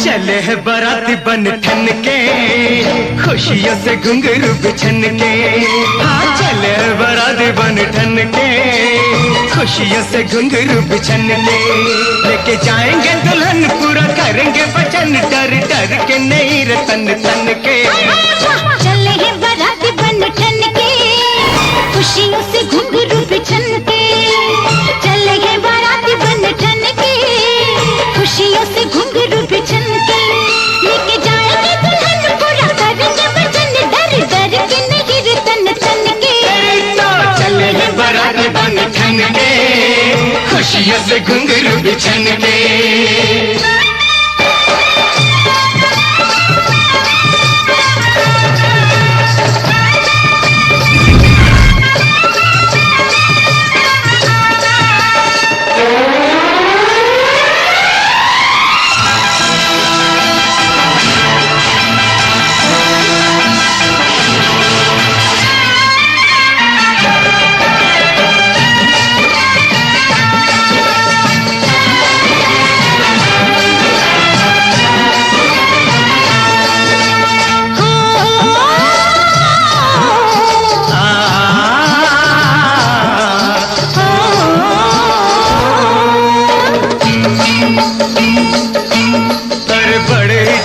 चले है बाराती बन ठन के, खुशियों से घुंघरू बिछन के। हाँ चले है बाराती बन ठन के, खुशियों से घुंघरू बिछन के। लेके जाएंगे दुल्हन पूरा करेंगे वचन, डर डर के नहीं रे तन तन के। चले है बाराती बन ठन के, खुशियों से घुंघरू बिछन के। चले है बाराती बन ठन के, खुशियों से घुंघरू बिछन के। लेके जाएंगे दुल्हन पूरा करेंगे वचन, डर डर के नहीं रे तन तन के। चले हैं बाराती बन ठन के, खुशियों से घुंघरू बिछन के।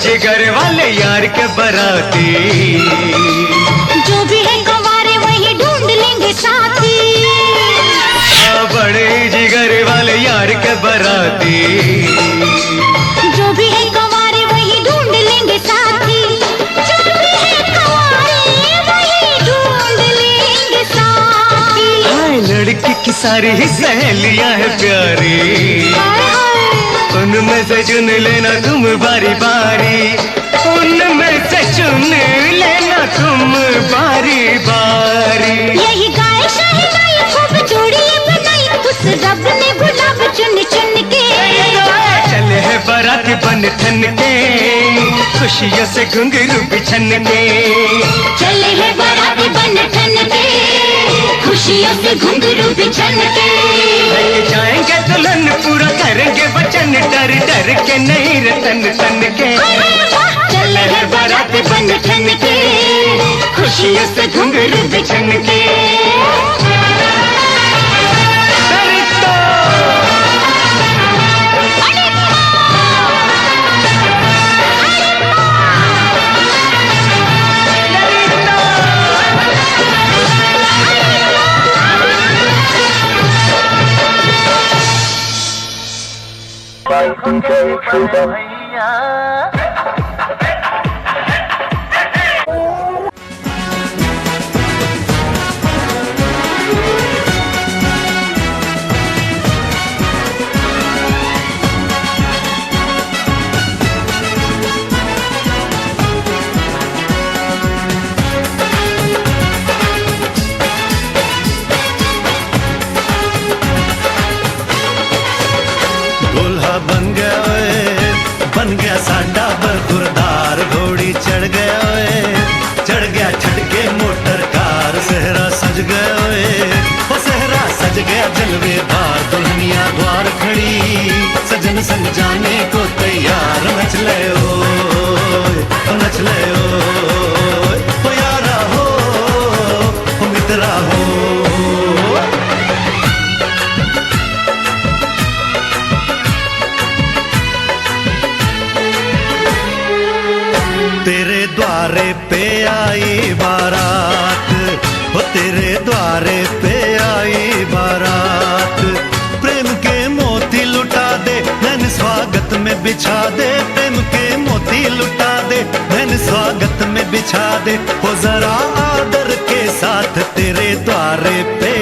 जिगर वाले यार के बराती, जो भी है कुंवारे वही ढूंढ लेंगे साथी। बड़े जिगर वाले यार के बराती, जो भी है कुंवारे वही ढूंढ लेंगे साथी। जो भी है कुंवारे वही ढूंढ लेंगे साथी। हाय लड़की की सारी ही सहेलियां है प्यारी, उनमें से चुन लेना तुम बारी बारी, उनमें से चुन लेना तुम बारी बारी। यही गाय शहनाई खूब जोड़ी बनाई, उस रब ने गुलाब चुन चुन के। चले है बाराती बन ठन के, खुशियों से घुंघरू बिछन के। चले है बाराती बन ठन के, खुशियों से घुंघरू बिछन के। लेके जाएंगे दुल्हन पूरा करेंगे वचन, डर डर के नहीं रे तन तन के। चले है बाराती बन ठन के, खुशियों से घुंघरू बिछन के। बन गया साडा बरखुरदार, घोड़ी चढ़ गया ओए, चढ़ गया छड़के मोटर कार। सहरा सज गया ओए, वो सहरा सज गया जलवेदार। दुल्हनिया द्वार खड़ी, सजन संग जाने को तैयार। नच ले ओए, नच ले ओए, ओ यारा हो, ओ मित्रा हो। तेरे द्वारे पे आई बारात, वो तेरे द्वारे पे आई बारात। प्रेम के मोती लुटा दे, नैन स्वागत में बिछा दे। प्रेम के मोती लुटा दे, नैन स्वागत में बिछा दे। हो जरा आदर के साथ तेरे द्वारे पे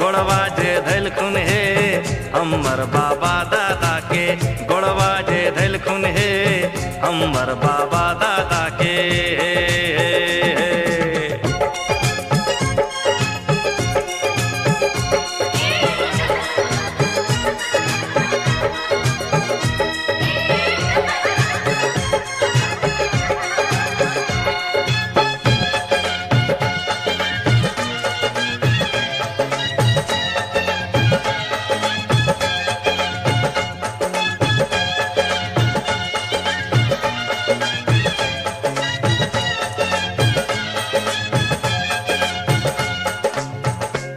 गोड़वा जे धैल खुन हे हमर बाबा दादा के, गोड़वा जे धैल खुन हे हमर बाबा दादा के।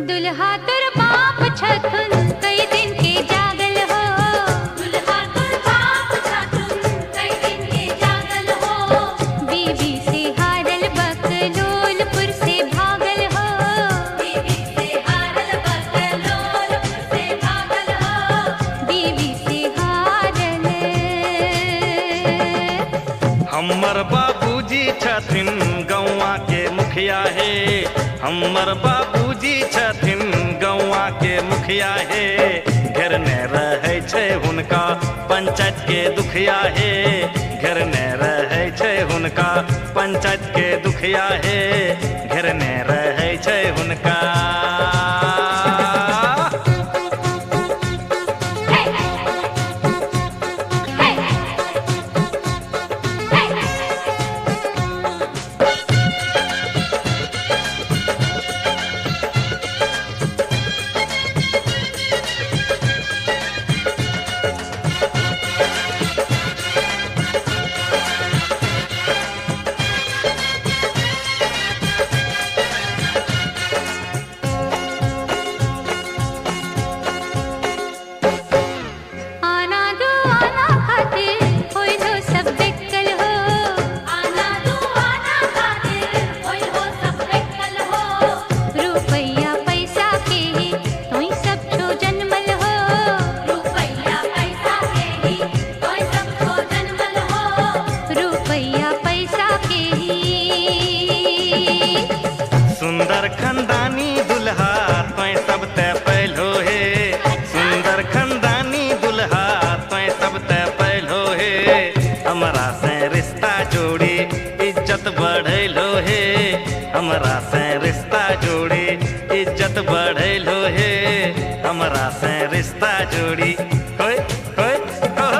दुल्हा तोर बाप छथुन कई दिन के जागल हो, दुल्हा तोर बाप छथुन कई दिन के जागल हो। बीवी से हारल बकलोलपुर से भागल हो, बीवी से हारल बकलोलपुर से भागल हो, बीवी से हारल। हमर बाबूजी छथिन गौवा के मुखिया हे, हमर बाबूजी छथिन गौवा के मुखिया हे। घेरने रहै छै हुनका पंचायत के दुखिया हे, घेरने रहै छै हुनका पंचायत के दुखिया हे, घेरने रहै छै हुनका। सुंदर खंदानी दुल्हा तोय सब ते पहलो हे, सुंदर खंदानी दुल्हा तोय सब ते पहलो हे। हमरा से रिश्ता जोड़ी इज्जत बढ़ैलो हे, हमरा से रिश्ता जोड़ी इज्जत बढ़ैलो हे, हमरा से रिश्ता जोड़ी होय होय होय।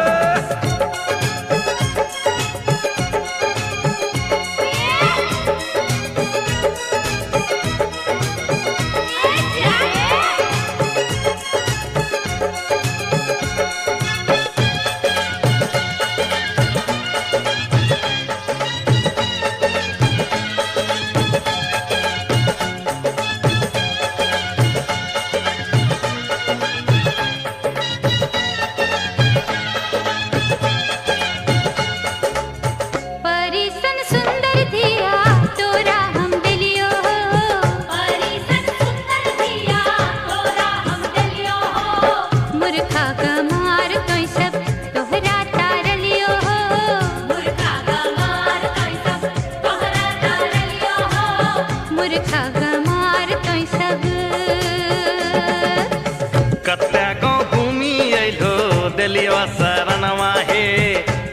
कत्या गाँव घूमी अइलो देलियो शरणवा हे,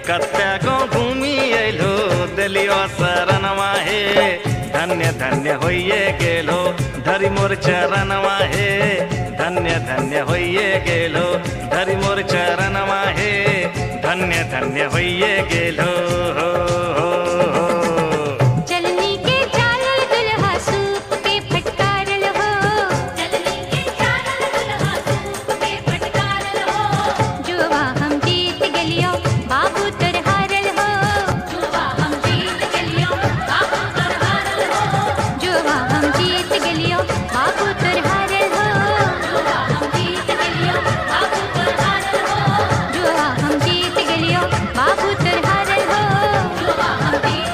कत्या गाँव घूमी अइलो देलियो शरणवा हे। धन्य धन्य होइए गेलो धरि मोर चरणवा हे, धन्य धन्य होइए गेलो धरि मोर चरणवा हे, धन्य धन्य होइए गेलो हो हो हो। चलनी के चालल दुल्हा सूप के फटकारल हो, चलनी के चालल दुल्हा सूप के फटकारल हो। जुआ हम जीत गेलियो बाबू तोर हारल हो, जुआ हम जीत गेलियो बाबू तोर हारल हो, जुआ हम जीत गेलियो बाबू तोर हारल हो, जुआ हम जीत गेलियो बाबू तोर हारल हो, जुआ हम जीत गेलियो बाबू तोर हारल हो, जुआ हम जीत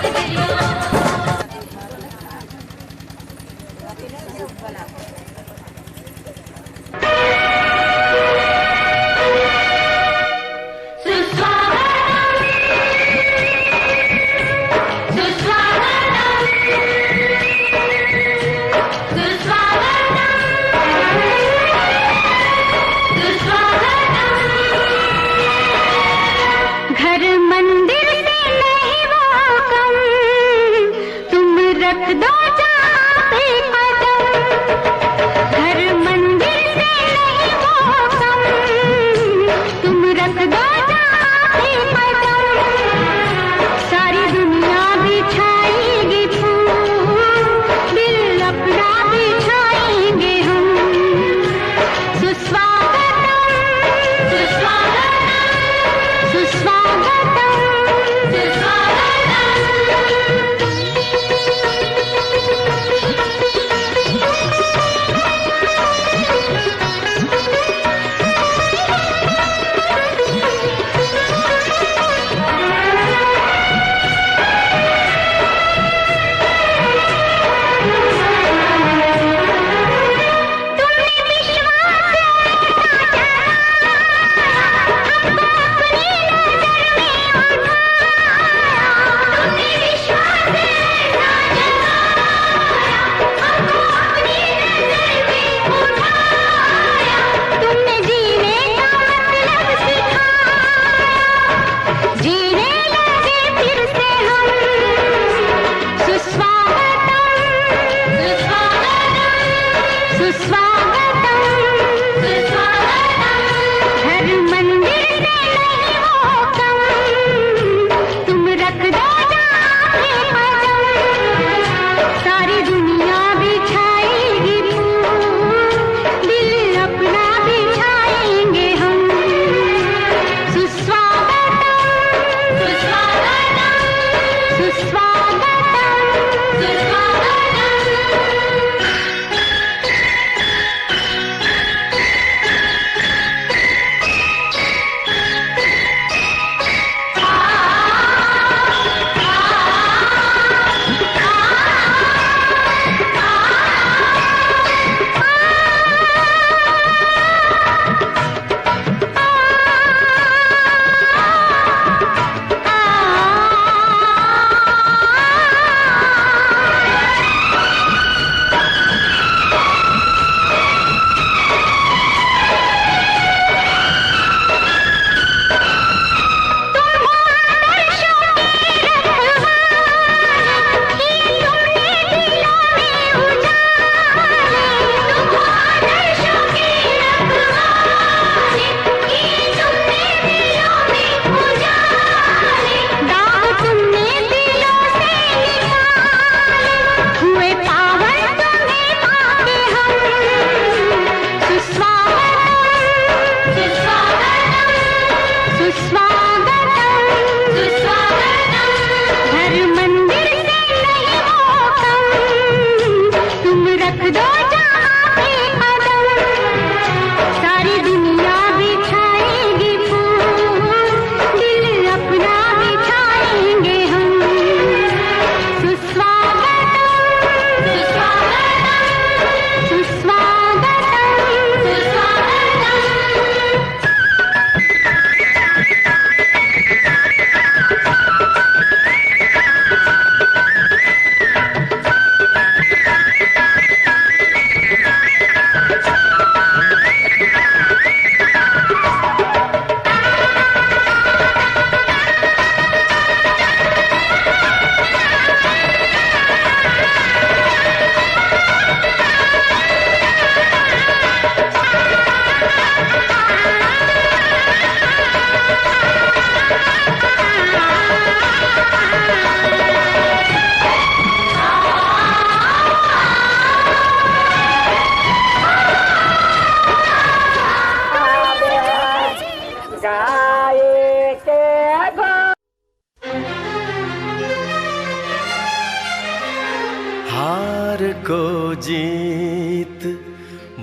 जीत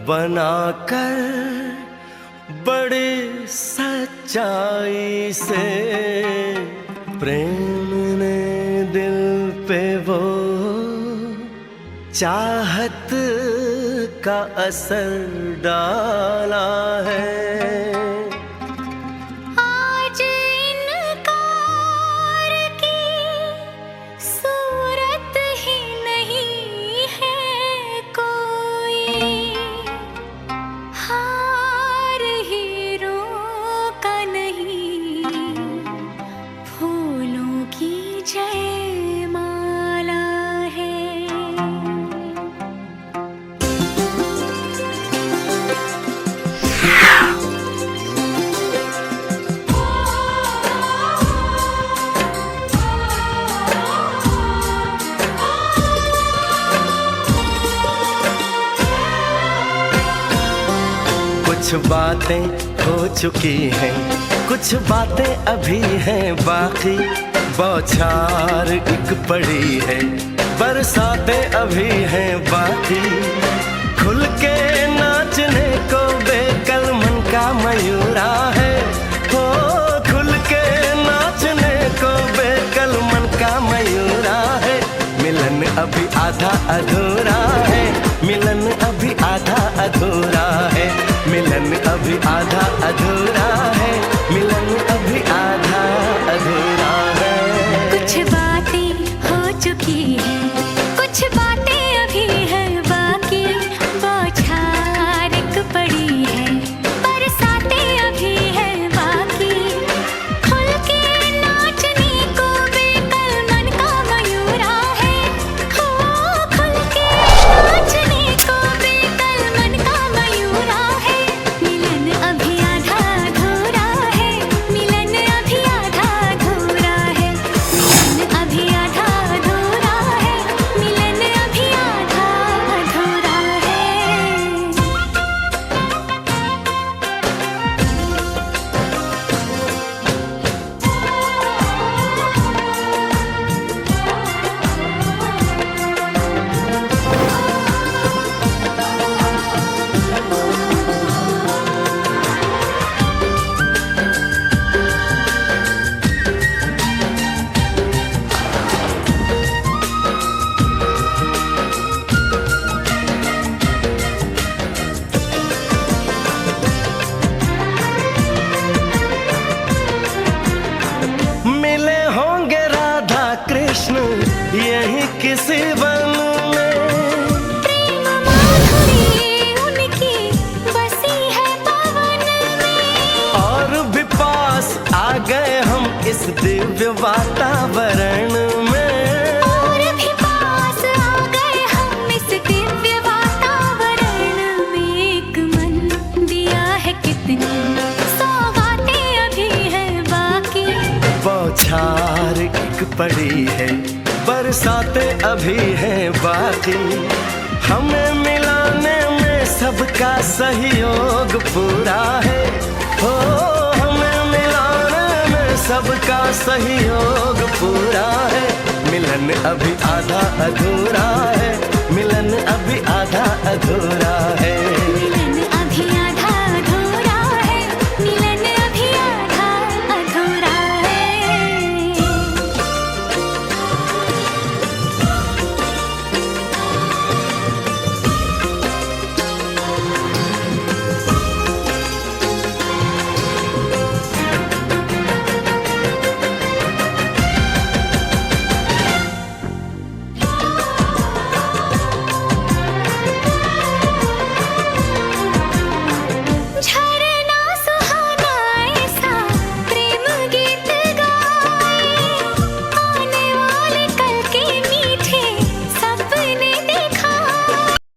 बनाकर बड़ी सच्चाई से प्रेम ने दिल पे वो चाहत का असर डाला है। आज इनकार की सूरत ही नहीं है कोई, हार हीरों का नहीं, फूलों की जयमाला है। कुछ बातें हो चुकी हैं, कुछ बातें अभी हैं बाकी, बौछार एक पड़ी है, बरसातें अभी हैं बाकी। खुल के नाचने को बेकल मन का मयूरा है, हो खुल के नाचने को बेकल मन का मयूरा है। मिलन अभी आधा अधूरा है, मिलन अभी आधा अधूरा है, मिलन अभी आधा अधूरा है, मिलन अभी आधा अधूरा है। कुछ बातें हो चुकी हैं, कुछ बातें अभी हैं बाकी, बौछार एक पड़ी है, बरसातें अभी हैं बाकी। खुल के नाचने को बेकल मन का मयूरा है, हो खुल के नाचने को बेकल मन का मयूरा है। मिलन अभी आधा अधूरा है, मिलन अभी आधा अधूरा है, मिलन अभी आधा अधूरा है, मिलन अभी आधा अधूरा है। मिले होंगे राधा कृष्ण यही किसी वन में, प्रेम माधुरी उनकी बसी है पवन में, और भी पास आ गए हम इस दिव्य वातावरण में। और भी पास आ गए हम इस दिव्य वातावरण में। एक मन दिया है कितनी सौगातें अभी हैं बाकी, बौछार एक पड़ी है, बरसातें अभी हैं बाकी। हमें मिलाने में सबका सहयोग पूरा है, हो हमें मिलाने में सबका सहयोग पूरा है। मिलन अभी आधा अधूरा है, मिलन अभी आधा अधूरा है।